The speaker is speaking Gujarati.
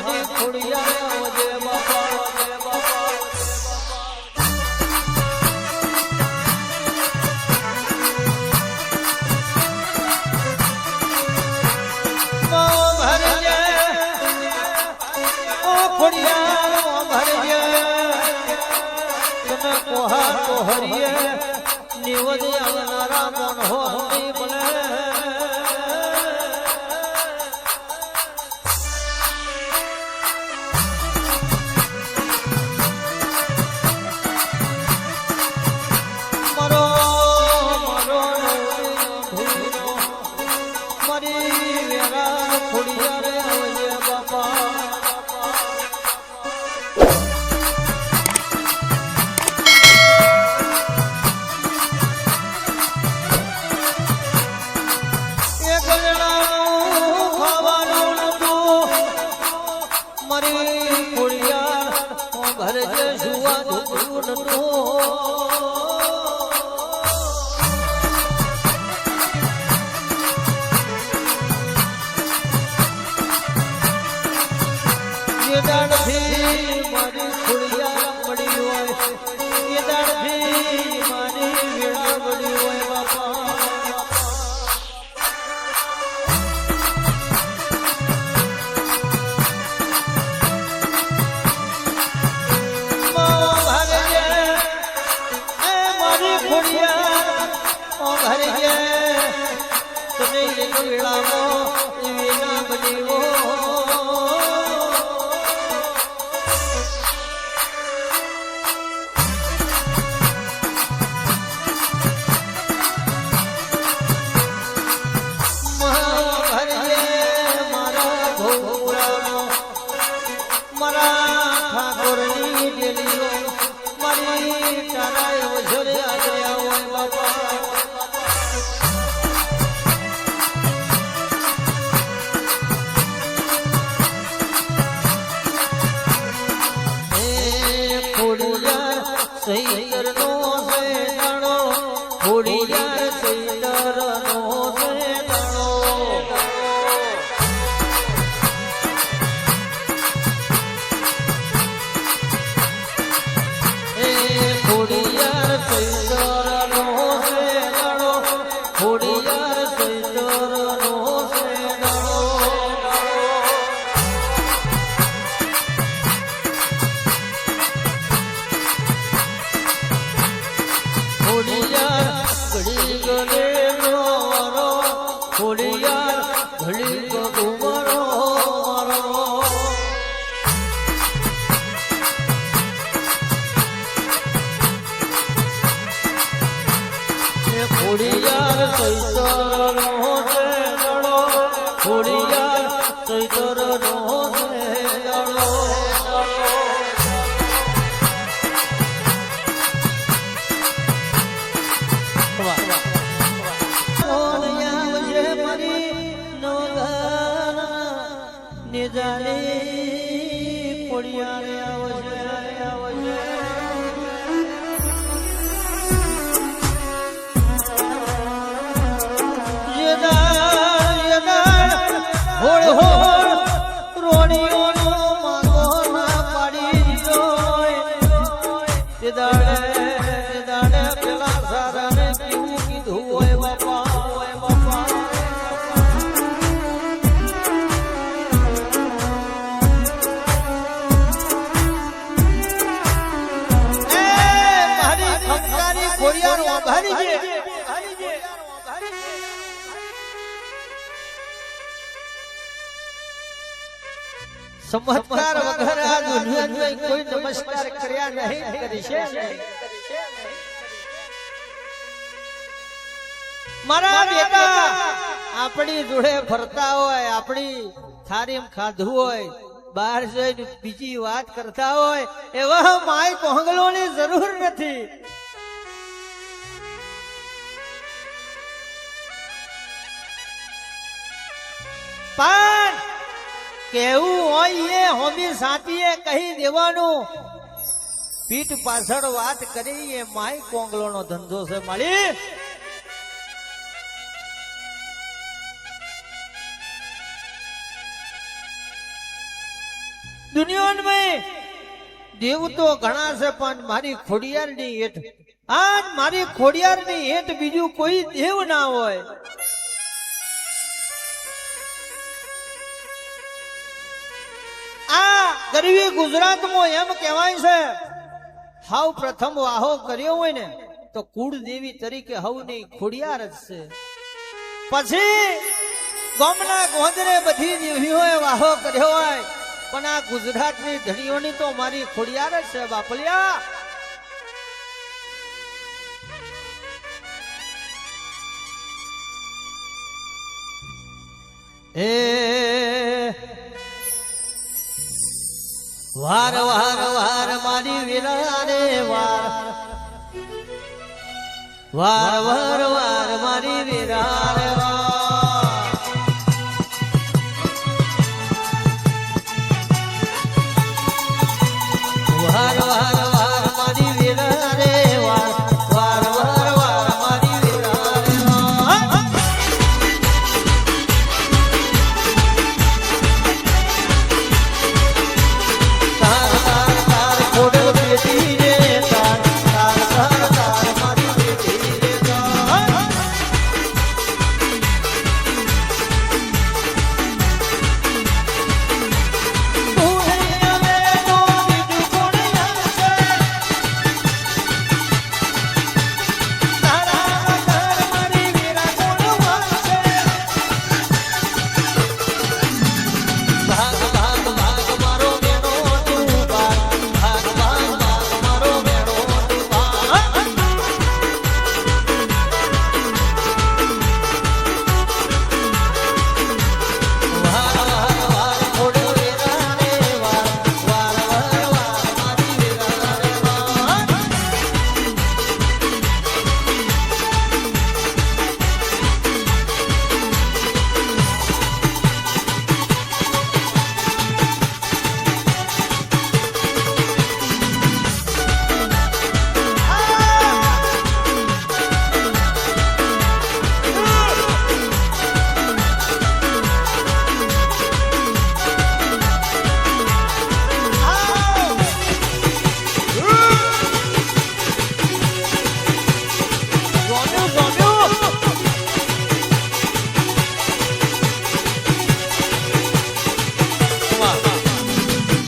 કોહાની ખોડિયા ઓજે બાપા ખોડિયા ભરજે તને કોહા તો હરિયે નિવજ આવનારા મન હો નહીં બને મારો મારો મારી વેરા ખોડિયા રે આવજે બાપા ભરજે સુવા ધૂપું એ દાડથી મારી ખોડિયા પડી હોય એ દાડથી મારી વેળા પડી હોય બાપા તને એક વેળામાં વેલા બન્યો મારા ભોગુરાનો મારા ઠાકોરની ડેલીઓ મારી તારા ઓઝરે આવ્યા હોય બાપા સૈતર નો સેડાણો ખોડિયાર સૈતર નો સેડાણો એ ખોડિયાર સૈતર નો સેડાણો ખોડિયાર સૈતર નો સેડાણો ખોડિયાર ઘડી ગલે મારો ખોડિયાર ઘડી ગુમરો મારો ખોડિયાર સૈતર નો સેડો ખોડિયાર સૈતર નો સેડો નિજાની ખોડિયા રે આવજે આવજે હોળ હોળ રોણીઓનો માંગો ના પાડી દીધો તે દાડે પેલા સારાને કેવું કીધું હોય બાપા હોય બાપા ખોડિયાર ભારી છે ચમત્કાર વગર આ દુનિયામાં કોઈ નમસ્કાર કર્યા નહીં કરી છે મારા બેટા આપણી જોડે ફરતા હોય આપણી થારીમ ખાધું હોય બહાર જઈને બીજી વાત કરતા હોય એવા માય કોંગલોની જરૂર નથી પણ કેવું હોય એ હોમી સાચીએ કહી દેવાનું પીઠ પાછળ વાત કરી એ માય કોંગલો નો ધંધો છે માળી દુનિયામાં દેવ તો ઘણા છે પણ મારી ખોડિયારની હેઠ આજ મારી ખોડિયારની હેઠ બીજું કોઈ દેવ ના હોય. આ ગરવી ગુજરાતમાં એમ કહેવાય છે હાવ પ્રથમ વાહો કર્યો હોય ને તો કુળદેવી તરીકે હવની ખોડિયાર જ છે. પછી ગામના ગોંદરે બધી દેવીઓએ વાહો કર્યો હોય પણ આ ગુજરાતની ધણીઓની તો મારી ખોડિયાર જ છે બાપલિયા. એ વાર વાર વાર મારી વીરા રે વાર વાર વાર વાર મારી વીરા રે